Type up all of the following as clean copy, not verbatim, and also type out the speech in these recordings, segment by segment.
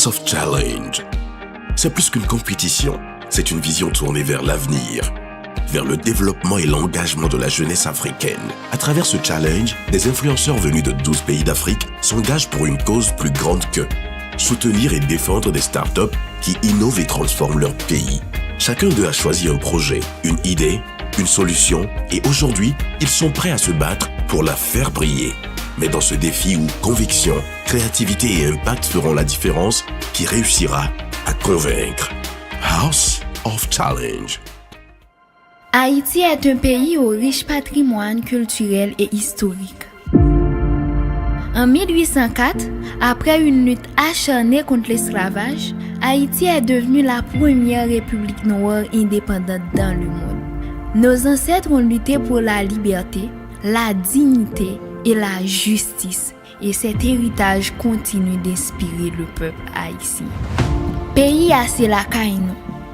House of Challenge. C'est plus qu'une compétition, c'est une vision tournée vers l'avenir, vers le développement et l'engagement de la jeunesse africaine. À travers ce challenge, des influenceurs venus de 12 pays d'Afrique s'engagent pour une cause plus grande que soutenir et défendre des startups qui innovent et transforment leur pays. Chacun d'eux a choisi un projet, une idée, une solution et aujourd'hui, ils sont prêts à se battre pour la faire briller. Mais dans ce défi où conviction, créativité et impact feront la différence, qui réussira à convaincre? House of Challenge. Haïti est un pays au riche patrimoine culturel et historique. En 1804, après une lutte acharnée contre l'esclavage, Haïti est devenue la première république noire indépendante dans le monde. Nos ancêtres ont lutté pour la liberté, la dignité et la justice, et cet héritage continue d'inspirer le peuple haïtien. Pays assez la caïno,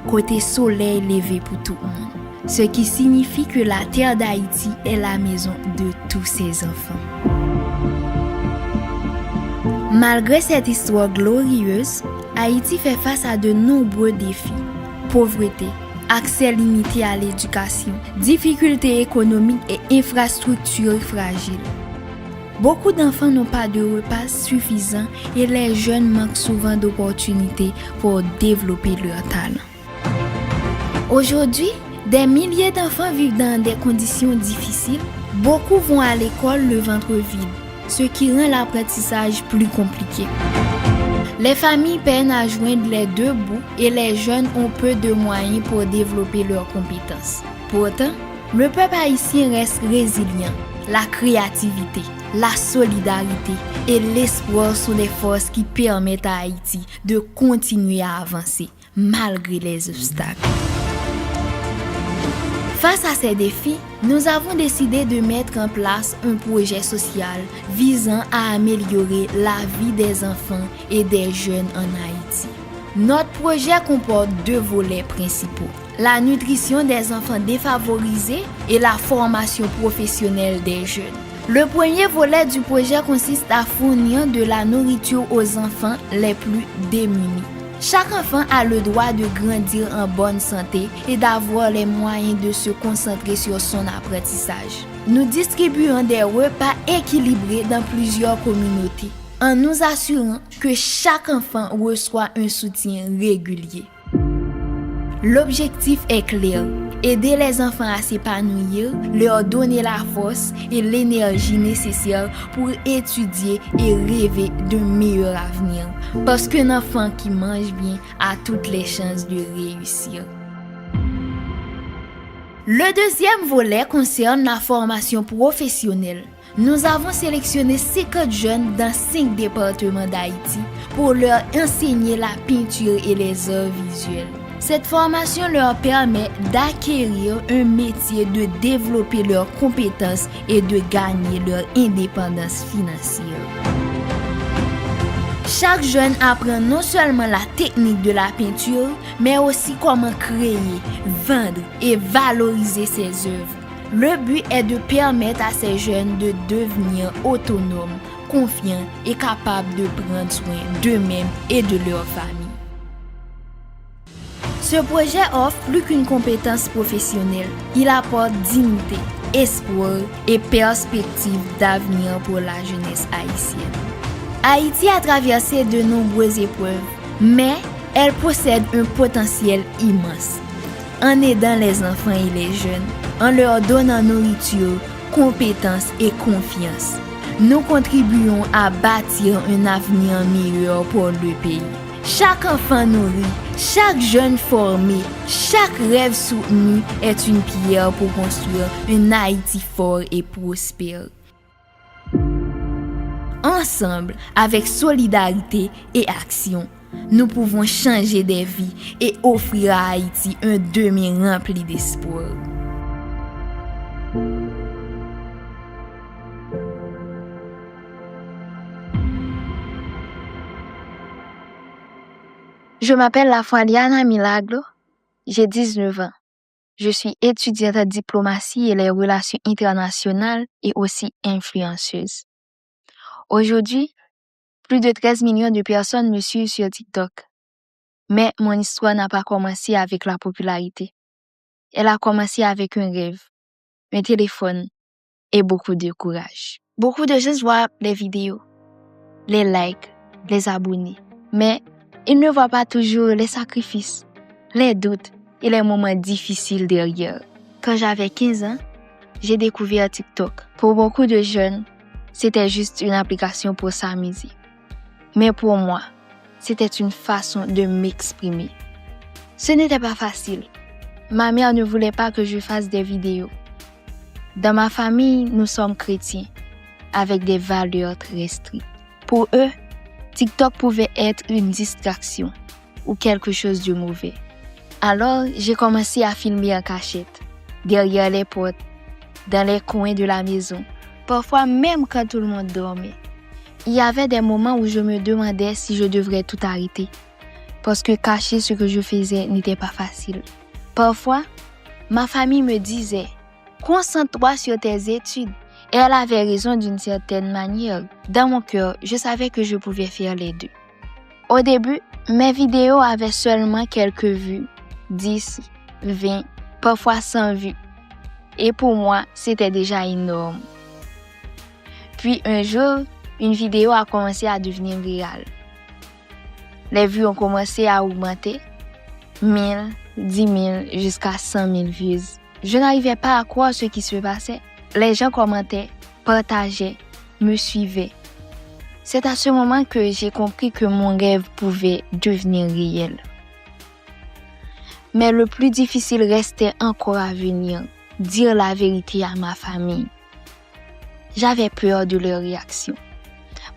côté soleil levé pour tout le monde, ce qui signifie que la terre d'Haïti est la maison de tous ses enfants. Malgré cette histoire glorieuse, Haïti fait face à de nombreux défis. Pauvreté, accès limité à l'éducation, difficultés économiques et infrastructures fragiles. Beaucoup d'enfants n'ont pas de repas suffisants et les jeunes manquent souvent d'opportunités pour développer leur talent. Aujourd'hui, des milliers d'enfants vivent dans des conditions difficiles. Beaucoup vont à l'école le ventre vide, ce qui rend l'apprentissage plus compliqué. Les familles peinent à joindre les deux bouts et les jeunes ont peu de moyens pour développer leurs compétences. Pourtant, le peuple haïtien reste résilient. La créativité, la solidarité et l'espoir sont les forces qui permettent à Haïti de continuer à avancer malgré les obstacles. Face à ces défis, nous avons décidé de mettre en place un projet social visant à améliorer la vie des enfants et des jeunes en Haïti. Notre projet comporte deux volets principaux: la nutrition des enfants défavorisés et la formation professionnelle des jeunes. Le premier volet du projet consiste à fournir de la nourriture aux enfants les plus démunis. Chaque enfant a le droit de grandir en bonne santé et d'avoir les moyens de se concentrer sur son apprentissage. Nous distribuons des repas équilibrés dans plusieurs communautés, en nous assurant que chaque enfant reçoit un soutien régulier. L'objectif est clair: aider les enfants à s'épanouir, leur donner la force et l'énergie nécessaires pour étudier et rêver d'un meilleur avenir. Parce qu'un enfant qui mange bien a toutes les chances de réussir. Le deuxième volet concerne la formation professionnelle. Nous avons sélectionné 50 jeunes dans 5 départements d'Haïti pour leur enseigner la peinture et les arts visuels. Cette formation leur permet d'acquérir un métier, de développer leurs compétences et de gagner leur indépendance financière. Chaque jeune apprend non seulement la technique de la peinture, mais aussi comment créer, vendre et valoriser ses œuvres. Le but est de permettre à ces jeunes de devenir autonomes, confiants et capables de prendre soin d'eux-mêmes et de leur famille. Ce projet offre plus qu'une compétence professionnelle. Il apporte dignité, espoir et perspective d'avenir pour la jeunesse haïtienne. Haïti a traversé de nombreuses épreuves, mais elle possède un potentiel immense. En aidant les enfants et les jeunes, en leur donnant nourriture, compétences et confiance, nous contribuons à bâtir un avenir meilleur pour le pays. Chaque enfant nourri, chaque jeune formé, chaque rêve soutenu est une pierre pour construire un Haïti fort et prospère. Ensemble, avec solidarité et action, nous pouvons changer des vies et offrir à Haïti un demain rempli d'espoir. Je m'appelle Lafouadiana Milagro, j'ai 19 ans. Je suis étudiante en diplomatie et les relations internationales et aussi influenceuse. Aujourd'hui, Plus de 13 millions de personnes me suivent sur TikTok. Mais mon histoire n'a pas commencé avec la popularité. Elle a commencé avec un rêve, un téléphone et beaucoup de courage. Beaucoup de gens voient les vidéos, les likes, les abonnés. Mais ils ne voient pas toujours les sacrifices, les doutes et les moments difficiles derrière. Quand j'avais 15 ans, j'ai découvert TikTok. Pour beaucoup de jeunes, c'était juste une application pour s'amuser. Mais pour moi, c'était une façon de m'exprimer. Ce n'était pas facile. Ma mère ne voulait pas que je fasse des vidéos. Dans ma famille, nous sommes chrétiens, avec des valeurs très strictes. Pour eux, TikTok pouvait être une distraction ou quelque chose de mauvais. Alors, j'ai commencé à filmer en cachette, derrière les portes, dans les coins de la maison, parfois même quand tout le monde dormait. Il y avait des moments où je me demandais si je devrais tout arrêter, parce que cacher ce que je faisais n'était pas facile. Parfois, ma famille me disait « Concentre-toi sur tes études ». Et elle avait raison d'une certaine manière. Dans mon cœur, je savais que je pouvais faire les deux. Au début, mes vidéos avaient seulement quelques vues, 10, 20, parfois 100 vues. Et pour moi, c'était déjà énorme. Puis un jour, une vidéo a commencé à devenir virale. Les vues ont commencé à augmenter, 1000, 10 000, jusqu'à 100 000 vues. Je n'arrivais pas à croire ce qui se passait. Les gens commentaient, partageaient, me suivaient. C'est à ce moment que j'ai compris que mon rêve pouvait devenir réel. Mais le plus difficile restait encore à venir, dire la vérité à ma famille. J'avais peur de leur réaction,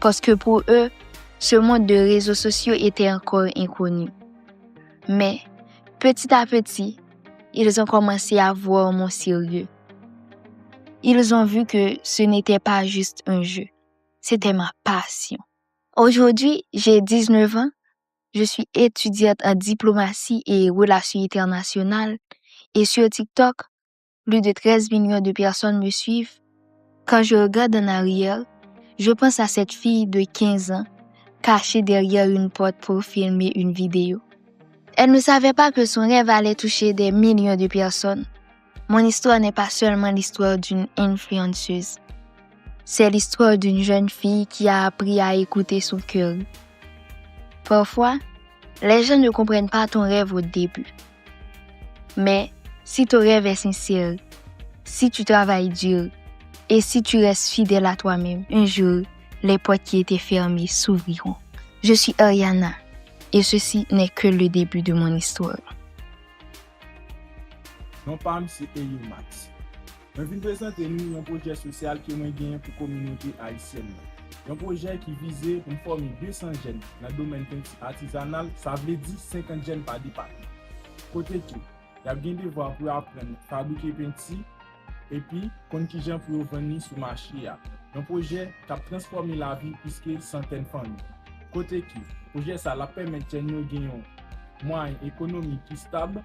parce que pour eux, ce monde de réseaux sociaux était encore inconnu. Mais petit à petit, ils ont commencé à voir mon sérieux. Ils ont vu que ce n'était pas juste un jeu, c'était ma passion. Aujourd'hui, j'ai 19 ans, je suis étudiante en diplomatie et relations internationales et sur TikTok, plus de 13 millions de personnes me suivent. Quand je regarde en arrière, je pense à cette fille de 15 ans cachée derrière une porte pour filmer une vidéo. Elle ne savait pas que son rêve allait toucher des millions de personnes. Mon histoire n'est pas seulement l'histoire d'une influenceuse. C'est l'histoire d'une jeune fille qui a appris à écouter son cœur. Parfois, les gens ne comprennent pas ton rêve au début. Mais si ton rêve est sincère, si tu travailles dur et si tu restes fidèle à toi-même, un jour, les portes qui étaient fermées s'ouvriront. Je suis Ariana et ceci n'est que le début de mon histoire. Non pas c'est Eyo Max. Je viens présenter nous un projet social qui est gagné pour la communauté haïtienne. Un projet qui visait une former 200 jeunes dans le domaine artisanal, ça veut dire 50 jeunes par département. Côté tout, il y a bien des voies pour apprendre à fabriquer peinture et puis contingent pour venir sur le marché. Un projet qui a transformé la vie puisque centaines de familles. Côté qui, le projet ça la permet de gagner un moyen économique qui stable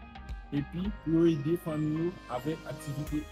et puis pour aider les familles avec activité